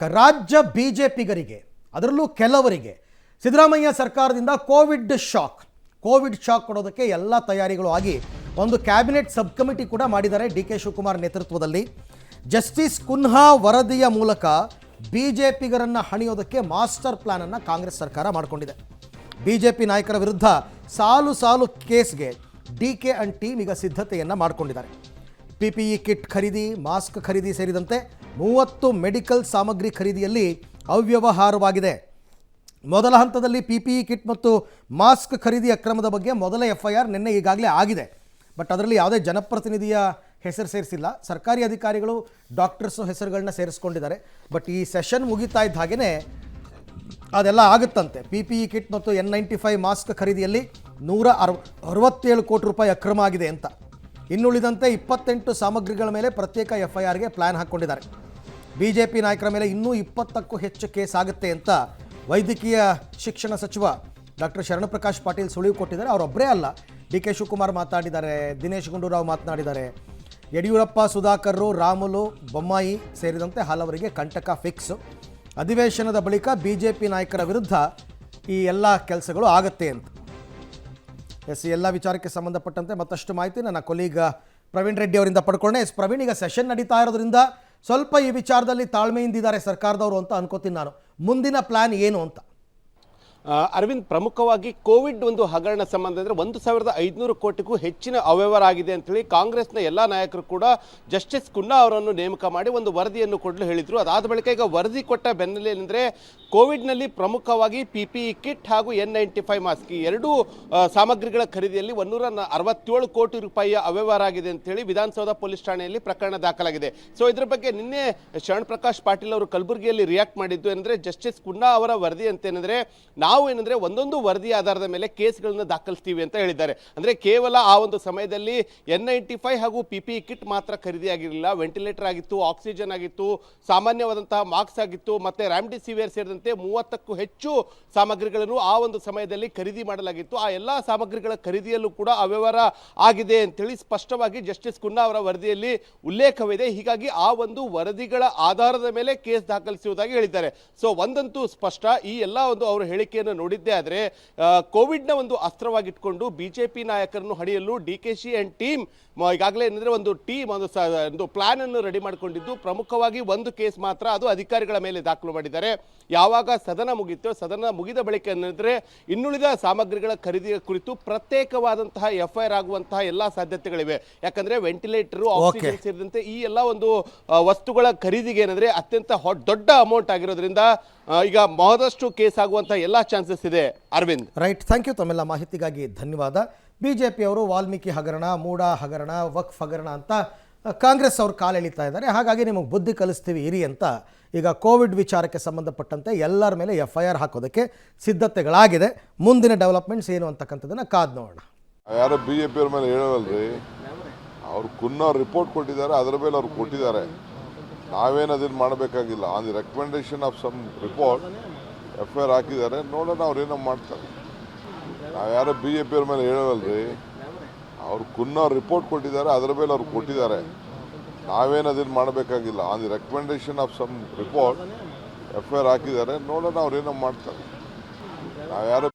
ರಾಜ್ಯ ಬಿಜೆಪಿಗರಿಗೆ ಅದರಲ್ಲೂ ಕೆಲವರಿಗೆ ಸಿದ್ದರಾಮಯ್ಯ ಸರ್ಕಾರದಿಂದ ಕೋವಿಡ್ ಶಾಕ್ ಕೊಡೋದಕ್ಕೆ ಎಲ್ಲ ತಯಾರಿಗಳು ಆಗಿ ಒಂದು ಕ್ಯಾಬಿನೆಟ್ ಸಬ್ ಕಮಿಟಿ ಕೂಡ ಮಾಡಿದ್ದಾರೆ ಡಿ ಕೆ ಶಿವಕುಮಾರ್ ನೇತೃತ್ವದಲ್ಲಿ. ಜಸ್ಟಿಸ್ ಕುನ್ಹಾ ವರದಿಯ ಮೂಲಕ ಬಿಜೆಪಿಗರನ್ನು ಹಣಿಯೋದಕ್ಕೆ ಮಾಸ್ಟರ್ ಪ್ಲಾನ್ ಅನ್ನು ಕಾಂಗ್ರೆಸ್ ಸರ್ಕಾರ ಮಾಡಿಕೊಂಡಿದೆ. ಬಿಜೆಪಿ ನಾಯಕರ ವಿರುದ್ಧ ಸಾಲು ಕೇಸ್ಗೆ ಡಿ ಕೆ ಅಂಡ್ ಟೀಮ್ ಈಗ ಸಿದ್ಧತೆಯನ್ನು ಮಾಡಿಕೊಂಡಿದ್ದಾರೆ. PPE ಕಿಟ್ ಖರೀದಿ, ಮಾಸ್ಕ್ ಖರೀದಿ ಸೇರಿದಂತೆ 30 ಮೆಡಿಕಲ್ ಸಾಮಗ್ರಿ ಖರೀದಿಯಲ್ಲಿ ಅವ್ಯವಹಾರವಾಗಿದೆ. ಮೊದಲ ಹಂತದಲ್ಲಿ PPE ಕಿಟ್ ಮತ್ತು ಮಾಸ್ಕ್ ಖರೀದಿ ಅಕ್ರಮದ ಬಗ್ಗೆ ಮೊದಲ FIR ನಿನ್ನೆ ಈಗಾಗಲೇ ಆಗಿದೆ. ಬಟ್ ಅದರಲ್ಲಿ ಯಾವುದೇ ಜನಪ್ರತಿನಿಧಿಯ ಹೆಸರು ಸೇರಿಸಿಲ್ಲ. ಸರ್ಕಾರಿ ಅಧಿಕಾರಿಗಳು, ಡಾಕ್ಟರ್ಸು ಹೆಸರುಗಳನ್ನ ಸೇರಿಸ್ಕೊಂಡಿದ್ದಾರೆ. ಬಟ್ ಈ ಸೆಷನ್ ಮುಗಿತಾ ಇದ್ದ ಹಾಗೆಯೇ ಅದೆಲ್ಲ ಆಗುತ್ತಂತೆ. PPE ಕಿಟ್ ಮತ್ತು N95 ಮಾಸ್ಕ್ ಖರೀದಿಯಲ್ಲಿ 167 ಕೋಟಿ ರೂಪಾಯಿ ಅಕ್ರಮ ಆಗಿದೆ ಅಂತ. ಇನ್ನುಳಿದಂತೆ 28 ಸಾಮಗ್ರಿಗಳ ಮೇಲೆ ಪ್ರತ್ಯೇಕ FIRಗೆ ಪ್ಲಾನ್ ಹಾಕ್ಕೊಂಡಿದ್ದಾರೆ. ಬಿಜೆಪಿ ನಾಯಕರ ಮೇಲೆ ಇನ್ನೂ 20ಕ್ಕೂ ಹೆಚ್ಚು ಕೇಸ್ ಆಗುತ್ತೆ ಅಂತ ವೈದ್ಯಕೀಯ ಶಿಕ್ಷಣ ಸಚಿವ ಡಾಕ್ಟರ್ ಶರಣಪ್ರಕಾಶ್ ಪಾಟೀಲ್ ಸುಳಿವು ಕೊಟ್ಟಿದ್ದಾರೆ. ಅವರೊಬ್ಬರೇ ಅಲ್ಲ, ಡಿ ಕೆ ಶಿವಕುಮಾರ್ ಮಾತಾಡಿದ್ದಾರೆ, ದಿನೇಶ್ ಗುಂಡೂರಾವ್ ಮಾತನಾಡಿದ್ದಾರೆ, ಯಡಿಯೂರಪ್ಪ, ಸುಧಾಕರ್, ರಾಮುಲು, ಬೊಮ್ಮಾಯಿ ಸೇರಿದಂತೆ ಹಲವರಿಗೆ ಕಂಟಕ ಫಿಕ್ಸ್. ಅಧಿವೇಶನದ ಬಳಿಕ ಬಿಜೆಪಿ ನಾಯಕರ ವಿರುದ್ಧ ಈ ಎಲ್ಲ ಕೆಲಸಗಳು ಆಗುತ್ತೆ ಅಂತ. ಈ ಎಲ್ಲ ವಿಚಾರಕ್ಕೆ ಸಂಬಂಧಪಟ್ಟಂತೆ ಮತ್ತಷ್ಟು ಮಾಹಿತಿ ನನ್ನ ಕೊಲೀಗ ಪ್ರವೀಣ್ ರೆಡ್ಡಿ ಅವರಿಂದ ಪಡ್ಕೊಂಡೆ. ಪ್ರವೀಣ್, ಈಗ ಸೆಷನ್ ನಡೀತಾ ಇರೋದ್ರಿಂದ ಸ್ವಲ್ಪ ಈ ವಿಚಾರದಲ್ಲಿ ತಾಳ್ಮೆಯಿಂದಿದ್ದಾರೆ ಸರ್ಕಾರದವರು ಅಂತ ಅನ್ಕೋತೀನಿ ನಾನು. ಮುಂದಿನ ಪ್ಲಾನ್ ಏನು ಅಂತ? ಅರವಿಂದ್, ಪ್ರಮುಖವಾಗಿ ಕೋವಿಡ್ ಒಂದು ಹಗರಣ ಸಂಬಂಧ ಅಂದರೆ 1500 ಕೋಟಿಗೂ ಹೆಚ್ಚಿನ ಅವ್ಯವಹಾರ ಆಗಿದೆ ಅಂತೇಳಿ ಕಾಂಗ್ರೆಸ್ನ ಎಲ್ಲ ನಾಯಕರು ಕೂಡ ಜಸ್ಟಿಸ್ ಕುನ್ನಾ ಅವರನ್ನು ನೇಮಕ ಮಾಡಿ ಒಂದು ವರದಿಯನ್ನು ಕೊಡಲು ಹೇಳಿದರು. ಅದಾದ ಬಳಿಕ ಈಗ ವರದಿ ಕೊಟ್ಟ ಬೆನ್ನಲ್ಲೇ ಏನಂದರೆ ಕೋವಿಡ್ನಲ್ಲಿ ಪ್ರಮುಖವಾಗಿ PPE ಕಿಟ್ ಹಾಗೂ N95 ಮಾಸ್ಕ್ ಈ ಎರಡೂ ಸಾಮಗ್ರಿಗಳ ಖರೀದಿಯಲ್ಲಿ 167 ಕೋಟಿ ರೂಪಾಯಿಯ ಅವ್ಯವಹಾರ ಆಗಿದೆ ಅಂತೇಳಿ ವಿಧಾನಸೌಧ ಪೊಲೀಸ್ ಠಾಣೆಯಲ್ಲಿ ಪ್ರಕರಣ ದಾಖಲಾಗಿದೆ. ಸೊ ಇದರ ಬಗ್ಗೆ ನಿನ್ನೆ ಶರಣಪ್ರಕಾಶ್ ಪಾಟೀಲ್ ಅವರು ಕಲಬುರಗಿಯಲ್ಲಿ ರಿಯಾಕ್ಟ್ ಮಾಡಿದ್ದು ಏನಂದರೆ ಜಸ್ಟಿಸ್ ಕುನ್ನಾ ಅವರ ವರದಿ ಅಂತೇನೆಂದರೆ ನಾವು ಏನಂದ್ರೆ ಒಂದೊಂದು ವರದಿ ಆಧಾರದ ಮೇಲೆ ಕೇಸ್ಗಳನ್ನ ದಾಖಲಿಸ್ತೀವಿ ಅಂತ ಹೇಳಿದ್ದಾರೆ. ಅಂದ್ರೆ ಕೇವಲ ಆ ಒಂದು ಸಮಯದಲ್ಲಿ N95 ಹಾಗೂ PPE ಕಿಟ್ ಮಾತ್ರ ಖರೀದಿ ಆಗಿರಲಿಲ್ಲ, ವೆಂಟಿಲೇಟರ್ ಆಗಿತ್ತು, ಆಕ್ಸಿಜನ್ ಆಗಿತ್ತು, ಸಾಮಾನ್ಯವಾದಂತಹ ಮಾಸ್ಕ್ ಆಗಿತ್ತು, ಮತ್ತೆ ರ್ಯಾಮ್ಡಿಸಿವಿರ್ ಸೇರಿದಂತೆ 30ಕ್ಕೂ ಹೆಚ್ಚು ಸಾಮಗ್ರಿಗಳನ್ನು ಆ ಒಂದು ಸಮಯದಲ್ಲಿ ಖರೀದಿ ಮಾಡಲಾಗಿತ್ತು. ಆ ಎಲ್ಲಾ ಸಾಮಗ್ರಿಗಳ ಖರೀದಿಯಲ್ಲೂ ಕೂಡ ಅವ್ಯವಹಾರ ಆಗಿದೆ ಅಂತೇಳಿ ಸ್ಪಷ್ಟವಾಗಿ ಜಸ್ಟಿಸ್ ಕುನ್ನಾ ಅವರ ವರದಿಯಲ್ಲಿ ಉಲ್ಲೇಖವಿದೆ. ಹೀಗಾಗಿ ಆ ಒಂದು ವರದಿಗಳ ಆಧಾರದ ಮೇಲೆ ಕೇಸ್ ದಾಖಲಿಸುವುದಾಗಿ ಹೇಳಿದ್ದಾರೆ. ಸೊ ಒಂದಂತೂ ಸ್ಪಷ್ಟ, ಈ ಎಲ್ಲ ಒಂದು ಅವರು ಹೇಳಿಕೆಯನ್ನು ನೋಡಿದ್ದೇ ಆದರೆ ಕೋವಿಡ್ನ ಒಂದು ಅಸ್ತ್ರವಾಗಿಟ್ಕೊಂಡು ಬಿಜೆಪಿ ನಾಯಕರನ್ನು ಹಣಿಯಲು DKC ಅಂಡ್ ಟೀಮ್ ಈಗಾಗಲೇ ಏನಂದ್ರೆ ಒಂದು ಪ್ಲಾನ್ ಅನ್ನು ರೆಡಿ ಮಾಡಿಕೊಂಡಿದ್ದು, ಪ್ರಮುಖವಾಗಿ ಒಂದು ಕೇಸ್ ಮಾತ್ರ ಅದು ಅಧಿಕಾರಿಗಳ ಮೇಲೆ ದಾಖಲು ಮಾಡಿದ್ದಾರೆ. ಯಾವಾಗ ಸದನ ಮುಗಿತೋ, ಸದನ ಮುಗಿದ ಬಳಿಕ ಏನಂದ್ರೆ ಇನ್ನುಳಿದ ಸಾಮಗ್ರಿಗಳ ಖರೀದಿಯ ಕುರಿತು ಪ್ರತ್ಯೇಕವಾದಂತಹ FIR ಆಗುವಂತಹ ಎಲ್ಲಾ ಸಾಧ್ಯತೆಗಳಿವೆ. ಯಾಕಂದ್ರೆ ವೆಂಟಿಲೇಟರ್, ಆಕ್ಸಿಜನ್ ಸೇರಿದಂತೆ ಈ ಎಲ್ಲ ಒಂದು ವಸ್ತುಗಳ ಖರೀದಿಗೆ ಏನಂದ್ರೆ ಅತ್ಯಂತ ದೊಡ್ಡ ಅಮೌಂಟ್ ಆಗಿರೋದ್ರಿಂದ ಈಗ ಮಹದಷ್ಟು ಕೇಸ್ ಆಗುವಂತಹ ಎಲ್ಲಾ ಚಾನ್ಸಸ್ ಇದೆ. Arvind, right, thank you. ತಮ್ಮೆಲ್ಲ ಮಾಹಿತಿಗಾಗಿ ಧನ್ಯವಾದ. ಬಿಜೆಪಿಯವರು ವಾಲ್ಮೀಕಿ ಹಗರಣ, ಮೂಡಾ ಹಗರಣ, ವಕ್ಫ್ ಹಗರಣ ಅಂತ ಕಾಂಗ್ರೆಸ್ ಅವರು ಕಾಲೆಳಿತಾ ಇದ್ದಾರೆ. ಹಾಗಾಗಿ ನಿಮಗೆ ಬುದ್ಧಿ ಕಲಿಸ್ತೀವಿ ಇರಿ ಅಂತ ಈಗ ಕೋವಿಡ್ ವಿಚಾರಕ್ಕೆ ಸಂಬಂಧಪಟ್ಟಂತೆ ಎಲ್ಲರ ಮೇಲೆ FIR ಹಾಕೋದಕ್ಕೆ ಸಿದ್ಧತೆಗಳಾಗಿದೆ. ಮುಂದಿನ ಡೆವಲಪ್ಮೆಂಟ್ಸ್ ಏನು ಅಂತಕ್ಕಂಥದ್ದನ್ನು ಕಾದು ನೋಡೋಣ. ಯಾರೋ BJP ಮೇಲೆ ಹೇಳವಲ್ರಿ, ಅವ್ರು ಕುನ್ನಾ ರಿಪೋರ್ಟ್ ಕೊಟ್ಟಿದ್ದಾರೆ, ಅದರ ಮೇಲೆ ಅವ್ರು ಕೊಟ್ಟಿದ್ದಾರೆ. ನಾವೇನು ಅದನ್ನು ಮಾಡಬೇಕಾಗಿಲ್ಲ. On the recommendation of some report FIR ಹಾಕಿದ್ದಾರೆ, ನೋಡೋಣ ಅವ್ರು ಏನೋ ಮಾಡ್ತಾರೆ. ನಾವು ಯಾರೋ BJP ಮೇಲೆ ಹೇಳವಲ್ರಿ, ಅವ್ರು ಕುನ್ನಾ ರಿಪೋರ್ಟ್ ಕೊಟ್ಟಿದ್ದಾರೆ, ಅದರ ಮೇಲೆ ಅವ್ರು ಕೊಟ್ಟಿದ್ದಾರೆ. ನಾವೇನು ಅದನ್ನು ಮಾಡಬೇಕಾಗಿಲ್ಲ. On the recommendation of some report FIR ಹಾಕಿದ್ದಾರೆ, ನೋಡೋಣ ಅವ್ರು ಏನೋ ಮಾಡ್ತಾರೆ. ನಾವು ಯಾರೋ